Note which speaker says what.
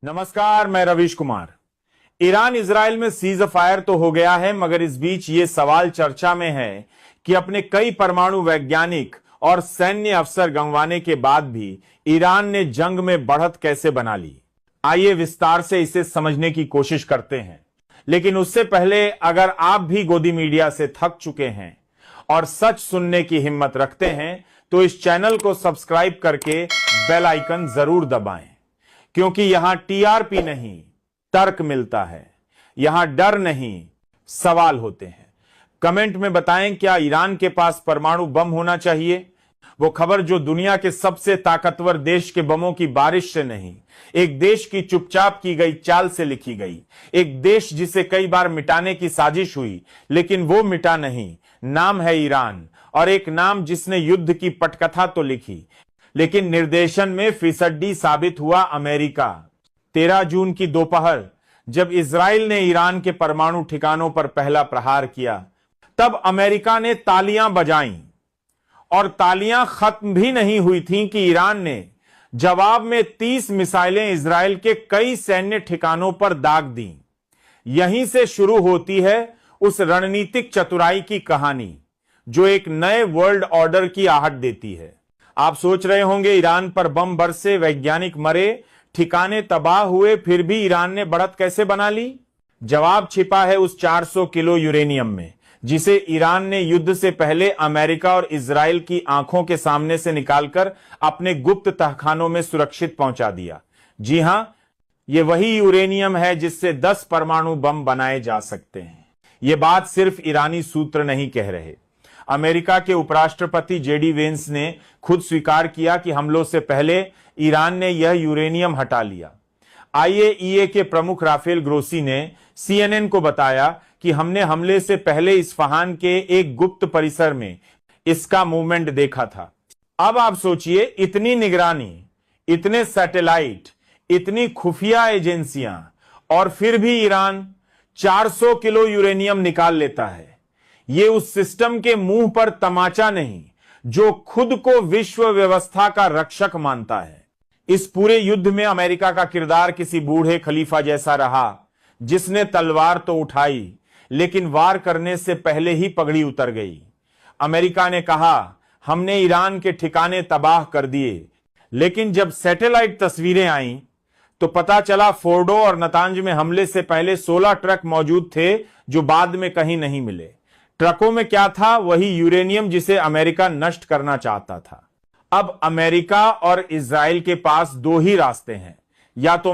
Speaker 1: नमस्कार, मैं Ravish Kumar. Iran Israel में सीज फायर तो हो गया है, मगर इस बीच ये सवाल चर्चा में है कि अपने कई परमाणु वैज्ञानिक और सैन्य अफसर गंवाने के बाद भी ईरान ने जंग में बढ़त कैसे बना ली। आइए विस्तार से इसे समझने की कोशिश करते हैं। लेकिन उससे पहले, अगर आप भी गोदी मीडिया से थक चुके हैं और सच सुनने की हिम्मत रखते हैं तो इस चैनल को सब्सक्राइब करके बेल आइकन जरूर दबाएं, क्योंकि यहां टीआरपी नहीं, तर्क मिलता है। यहां डर नहीं, सवाल होते हैं। कमेंट में बताएं, क्या ईरान के पास परमाणु बम होना चाहिए? वो खबर जो दुनिया के सबसे ताकतवर देश के बमों की बारिश से नहीं, एक देश की चुपचाप की गई चाल से लिखी गई। एक देश जिसे कई बार मिटाने की साजिश हुई, लेकिन वो मिटा नहीं। नाम है ईरान, और एक नाम जिसने युद्ध की पटकथा तो लिखी, लेकिन निर्देशन में फिसड्डी साबित हुआ अमेरिका। 13 जून की दोपहर जब इजराइल ने ईरान के परमाणु ठिकानों पर पहला प्रहार किया, तब अमेरिका ने तालियां बजाईं। और तालियां खत्म भी नहीं हुई थीं कि ईरान ने जवाब में 30 मिसाइलें इजराइल के कई सैन्य ठिकानों पर दाग दी। यहीं से शुरू होती है उस रणनीतिक चतुराई की कहानी जो एक नए वर्ल्ड ऑर्डर की आहट देती है। आप सोच रहे होंगे, ईरान पर बम बरसे, वैज्ञानिक मरे, ठिकाने तबाह हुए, फिर भी ईरान ने बढ़त कैसे बना ली? जवाब छिपा है उस 400 किलो यूरेनियम में, जिसे ईरान ने युद्ध से पहले अमेरिका और इजराइल की आंखों के सामने से निकालकर अपने गुप्त तहखानों में सुरक्षित पहुंचा दिया। जी हां, यह वही यूरेनियम है जिससे 10 परमाणु बम बनाए जा सकते हैं। यह बात सिर्फ ईरानी सूत्र नहीं कह रहे। अमेरिका के उपराष्ट्रपति जेडी वेंस ने खुद स्वीकार किया कि हमलों से पहले ईरान ने यह यूरेनियम हटा लिया। आईएईए के प्रमुख राफेल ग्रोसी ने सीएनएन को बताया कि हमने हमले से पहले इस्फहान के एक गुप्त परिसर में इसका मूवमेंट देखा था। अब आप सोचिए, इतनी निगरानी, इतने सैटेलाइट, इतनी खुफिया एजेंसियां, और फिर भी ईरान 400 किलो यूरेनियम निकाल लेता है। ये उस सिस्टम के मुंह पर तमाचा नहीं जो खुद को विश्व व्यवस्था का रक्षक मानता है। इस पूरे युद्ध में अमेरिका का किरदार किसी बूढ़े खलीफा जैसा रहा, जिसने तलवार तो उठाई, लेकिन वार करने से पहले ही पगड़ी उतर गई। अमेरिका ने कहा, हमने ईरान के ठिकाने तबाह कर दिए, लेकिन जब सैटेलाइट तस्वीरें आईं तो पता चला फोर्डो और नतांज में हमले से पहले 16 ट्रक मौजूद थे जो बाद में कहीं नहीं मिले। ट्रकों में क्या था? वही यूरेनियम जिसे अमेरिका नष्ट करना चाहता था। अब अमेरिका और इजराइल के पास दो ही रास्ते हैं, या तो